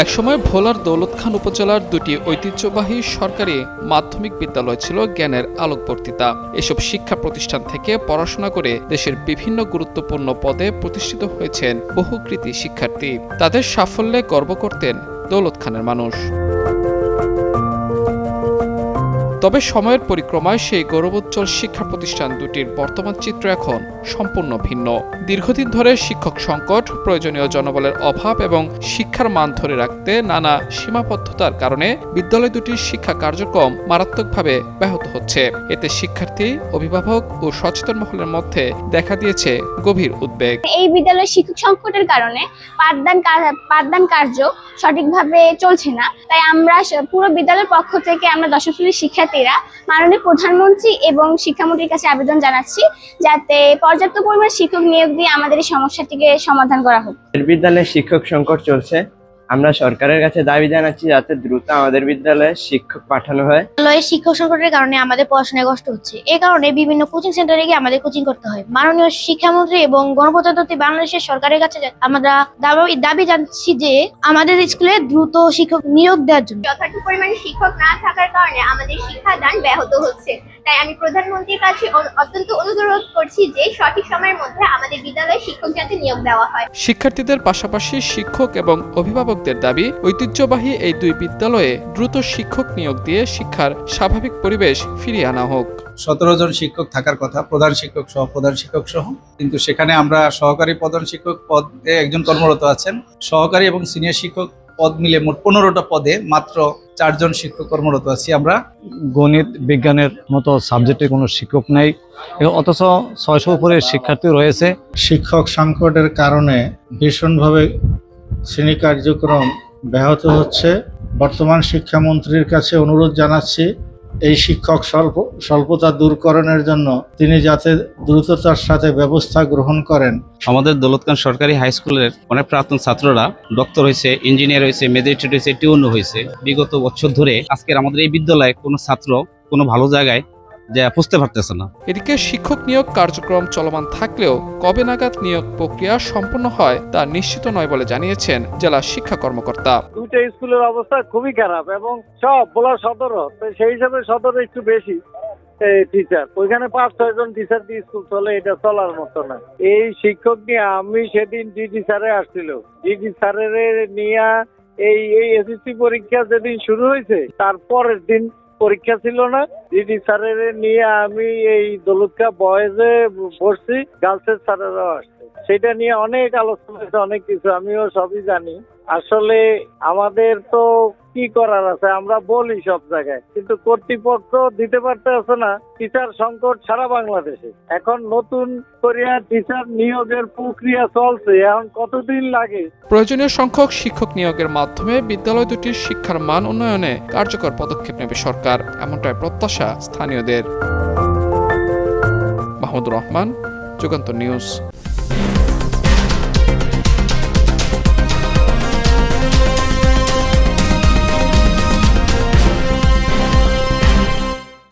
একসময় ভোলার দৌলত খান উপজেলার দুটি ঐতিহ্যবাহী সরকারি মাধ্যমিক বিদ্যালয় ছিল জ্ঞানের আলোকবর্তিতা। এসব শিক্ষা প্রতিষ্ঠান থেকে পড়াশোনা করে দেশের বিভিন্ন গুরুত্বপূর্ণ পদে প্রতিষ্ঠিত হয়েছেন বহু কৃতী শিক্ষার্থী। তাদের সাফল্যে গর্ব করতেন দৌলত খানের মানুষ। তবে সময়ের পরিক্রমায় সেই গৌরবোজ্জ্বল শিক্ষা প্রতিষ্ঠান দুটির বর্তমান চিত্র এখন সম্পূর্ণ ভিন্ন। দীর্ঘদিন ধরে শিক্ষক সংকট, প্রয়োজনীয় জনবলের অভাব এবং শিক্ষার মান ধরে রাখতে নানা সীমাবদ্ধতার কারণে বিদ্যালয় দুটির শিক্ষা কার্যক্রম মারাত্মকভাবে ব্যাহত হচ্ছে। এতে শিক্ষার্থী, অভিভাবক ও সচেতন মহলের মধ্যে দেখা দিয়েছে গভীর উদ্বেগ। এই বিদ্যালয়ের শিক্ষক সংকটের কারণে পাঠদান কার্য সঠিকভাবে চলছে না। তাই আমরা পুরো বিদ্যালয়ের পক্ষ থেকে আমরা দশম শ্রেণীর শিক্ষার্থীরা মাননীয় প্রধানমন্ত্রী এবং শিক্ষামন্ত্রীর কাছে আবেদন জানাচ্ছি যাতে পর্যাপ্ত পরিমাণ শিক্ষক নিয়োগ দিয়ে আমাদের এই সমস্যাটিকে সমাধান করা হোক। বিদ্যালয়ে শিক্ষক সংকট চলছে। আমরা সরকারের কাছে দাবি জানাচ্ছি যাতে দ্রুত আমাদের বিদ্যালয়ে শিক্ষক পাঠানো হয়। বিদ্যালয়ে শিক্ষক সংকটের কারণে আমাদের পড়াশোনায় কষ্ট হচ্ছে। এই কারণে বিভিন্ন কোচিং সেন্টারে গিয়ে আমাদের কোচিং করতে হয়। মাননীয় শিক্ষামন্ত্রী এবং গণপ্রজাতন্ত্রী বাংলাদেশের সরকারের কাছে আমরা দাবি জানাচ্ছি যে আমাদের স্কুলে দ্রুত শিক্ষক নিয়োগ দেওয়ার জন্য। যথেষ্ট পরিমাণে শিক্ষক না থাকার কারণে আমাদের শিক্ষাদান ব্যাহত হচ্ছে। তাই আমি প্রধানমন্ত্রীর কাছে অত্যন্ত অনুরোধ করছি যে সঠিক সময়ের মধ্যে আমাদের বিদ্যালয়ে শিক্ষক যাতে নিয়োগ দেওয়া হয়। শিক্ষার্থীদের পাশাপাশি শিক্ষক এবং অভিভাবকদের দাবি, ঐতিহ্যবাহী এই দুই বিদ্যালয়ে দ্রুত শিক্ষক নিয়োগ দিয়ে শিক্ষার স্বাভাবিক পরিবেশ ফিরিয়ে আনা হোক। 17 জন শিক্ষক থাকার কথা, প্রধান শিক্ষক সহ প্রধান শিক্ষক সহ, কিন্তু সেখানে আমরা সহকারী প্রধান শিক্ষক পদে একজন কর্মরত আছেন। সহকারী এবং সিনিয়র শিক্ষক পদ মিলে মোট 15টা পদে মাত্র 4 জন শিক্ষক কর্মরত আছি আমরা। গণিত, বিজ্ঞানের মতো সাবজেক্টে কোনো শিক্ষক নেই, অথচ 600 উপরে শিক্ষার্থী রয়েছে। শিক্ষক সংকটের কারণে ভীষণভাবে শ্রেণী কার্যক্রম ব্যাহত হচ্ছে। বর্তমান শিক্ষামন্ত্রীর কাছে অনুরোধ জানাচ্ছি এই শিক্ষক স্বল্পতা দূরকরণের জন্য তিনি যাতে দ্রুততার সাথে ব্যবস্থা গ্রহণ করেন। আমাদের দৌলত খান সরকারি হাই স্কুলের অনেক প্রাক্তন ছাত্ররা ডক্টর হয়েছে, ইঞ্জিনিয়ার হয়েছে, ম্যাজিস্ট্রেট হয়েছে, টিউনো হয়েছে। বিগত বছর ধরে আজকের আমাদের এই বিদ্যালয়ে কোনো ছাত্র কোনো ভালো জায়গায় যা বুঝতে পারতেছে না। এদিকে শিক্ষক নিয়োগ কার্যক্রম চলমান থাকলেও কবে নাগাদ নিয়োগ প্রক্রিয়া সম্পন্ন হয় তা নিশ্চিত নয় বলে জানিয়েছেন জেলা শিক্ষা কর্মকর্তা। দুইটা স্কুলের অবস্থা খুবই খারাপ এবং সব বলা সদরও, সেই হিসাবে সদরে একটু বেশি টিচার, ওইখানে 5-6 জন টিচার দিয়ে স্কুল চলে, এটা চলার মতো না। এই শিক্ষক নিয়ে আমি সেদিন ডিডি স্যারে আসছিল, ডিডি স্যারের নিয়ে এই এসএসসি পরীক্ষা যেদিন শুরু হয়েছে তারপরের দিন পরীক্ষা ছিল না, ডিডি স্যারের নিয়ে আমি এই দৌলতখা বয়েজে পড়ছি, গার্লসের স্যারেরাও আসছে। সেটা নিয়ে অনেক আলোচনা হয়েছে, অনেক কিছু, আমিও সবই জানি। আসলে আমাদের তো কি করার আছে, আমরা বলি সব জায়গায়, কিন্তু কর্তৃপক্ষ দিতে পারতেছে না। টিচার সংকট সারা বাংলাদেশে। এখন নতুন করে টিচার নিয়োগের প্রক্রিয়া চলছে, এখন কতদিন লাগে। প্রয়োজনীয় সংখ্যক শিক্ষক নিয়োগের মাধ্যমে বিদ্যালয় দুটির শিক্ষার মান উন্নয়নে কার্যকর পদক্ষেপ নেবে সরকার, এমনটাই প্রত্যাশা স্থানীয়দের। মাহমুদুর রহমান, যুগান্তর নিউজ।